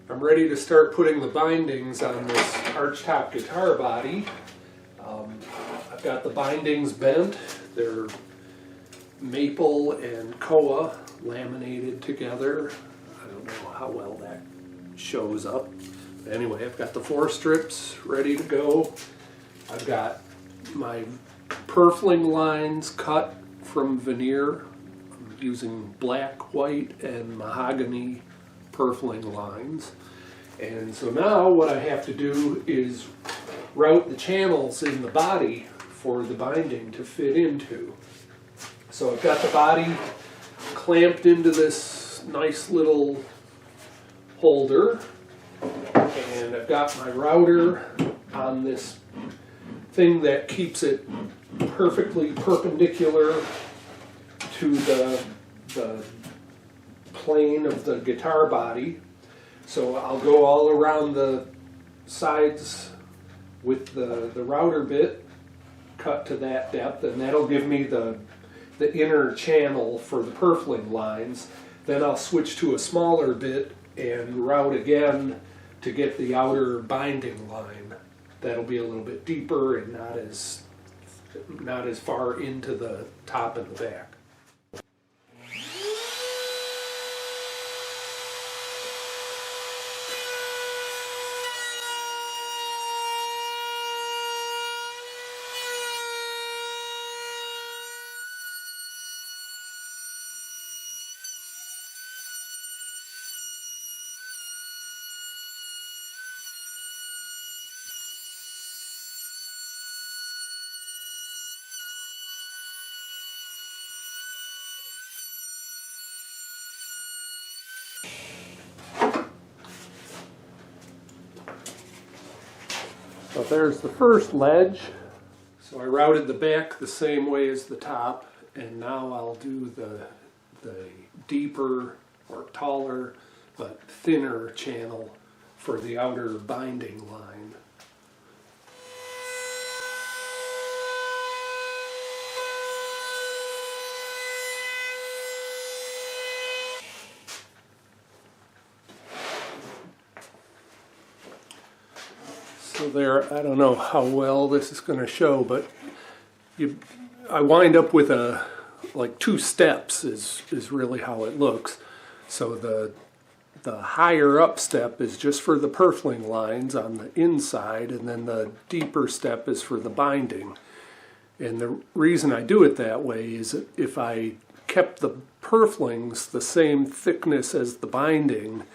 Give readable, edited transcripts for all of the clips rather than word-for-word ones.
I'm ready to start putting the bindings on this Archtop guitar body. I've got the bindings bent. They're maple and koa laminated together. I don't know how well that shows up. But anyway, I've got the 4 strips ready to go. I've got my purfling lines cut from veneer. I'm using black, white, and mahogany purfling lines. And so now what I have to do is route the channels in the body for the binding to fit into. So I've got the body clamped into this nice little holder, and I've got my router on this thing that keeps it perfectly perpendicular to the plane of the guitar body. So I'll go all around the sides with the router bit cut to that depth, and that'll give me the inner channel for the purfling lines. Then I'll switch to a smaller bit and route again to get the outer binding line. That'll be a little bit deeper and not as far into the top and the back. So there's the first ledge. So I routed the back the same way as the top, and now I'll do the deeper or taller but thinner channel for the outer binding line. So there, I don't know how well this is going to show, but I wind up with like 2 steps is really how it looks. So the higher up step is just for the purfling lines on the inside, and then the deeper step is for the binding. And the reason I do it that way is if I kept the purflings the same thickness as the binding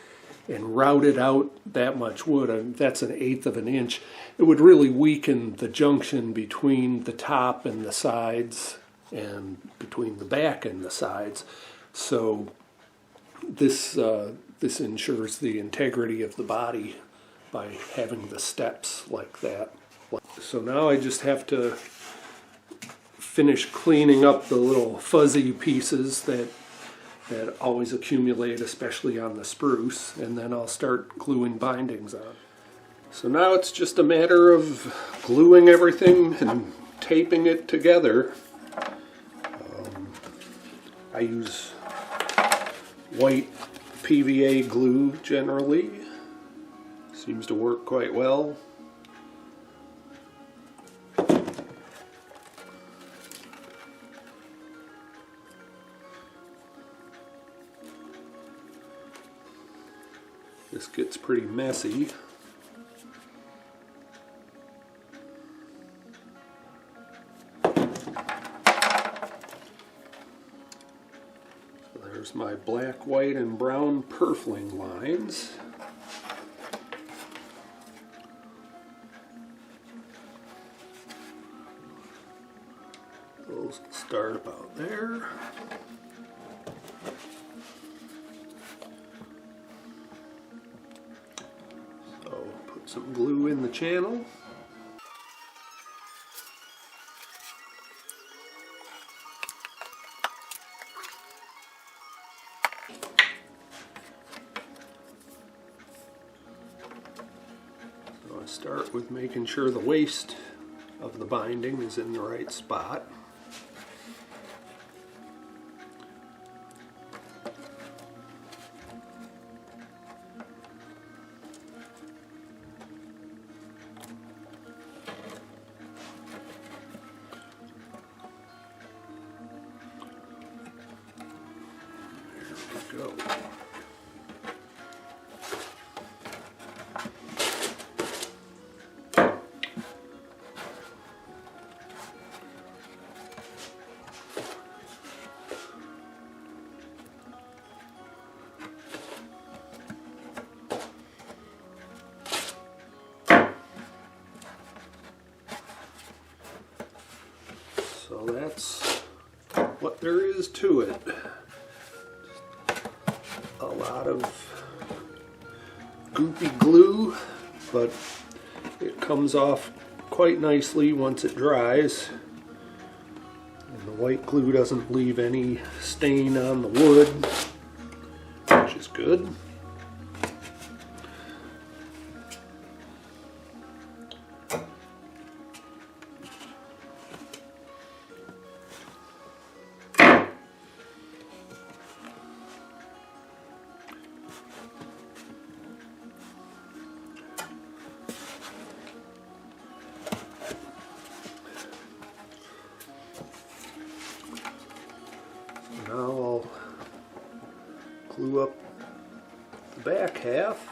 and routed out that much wood, and that's 1/8 of an inch, it would really weaken the junction between the top and the sides and between the back and the sides. So this ensures the integrity of the body by having the steps like that. So now I just have to finish cleaning up the little fuzzy pieces that always accumulate, especially on the spruce, and then I'll start gluing bindings on. So now it's just a matter of gluing everything and taping it together. I use white PVA glue generally. Seems to work quite well. This gets pretty messy. So there's my black, white, and brown purfling lines. Those start about there. Some glue in the channel. So I start with making sure the waist of the binding is in the right spot. Go. So that's what there is to it. A lot of goopy glue, but it comes off quite nicely once it dries. And the white glue doesn't leave any stain on the wood, which is good. Now I'll glue up the back half.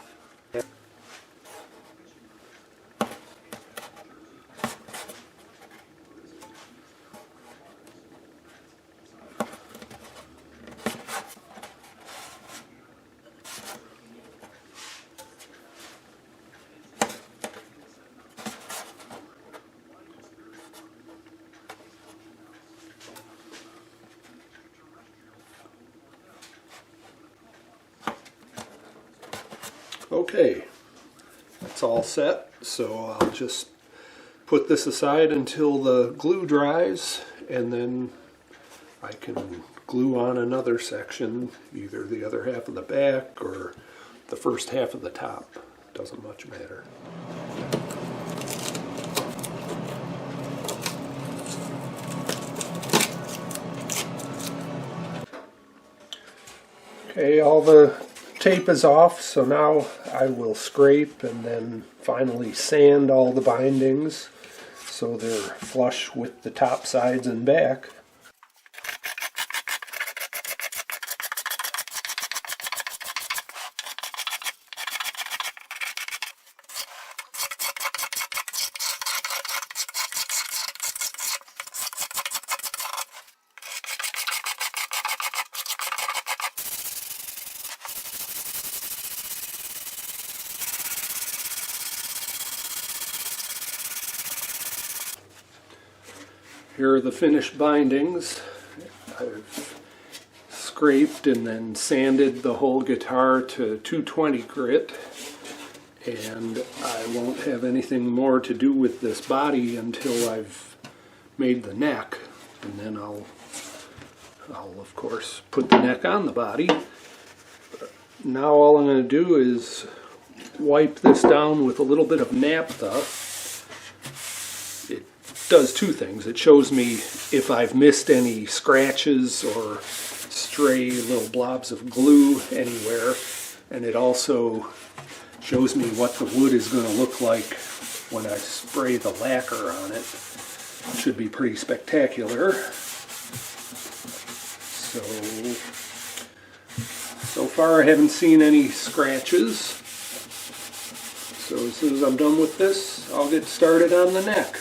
Okay, that's all set, so I'll just put this aside until the glue dries, and then I can glue on another section, either the other half of the back or the first half of the top. Doesn't much matter. Okay, all the tape is off, so now I will scrape and then finally sand all the bindings so they're flush with the top sides and back. Here are the finished bindings. I've scraped and then sanded the whole guitar to 220 grit, and I won't have anything more to do with this body until I've made the neck, and then I'll of course put the neck on the body. Now all I'm going to do is wipe this down with a little bit of naphtha. Does two things. It shows me if I've missed any scratches or stray little blobs of glue anywhere, and it also shows me what the wood is going to look like when I spray the lacquer on it. It should be pretty spectacular. So far I haven't seen any scratches. So as soon as I'm done with this, I'll get started on the neck.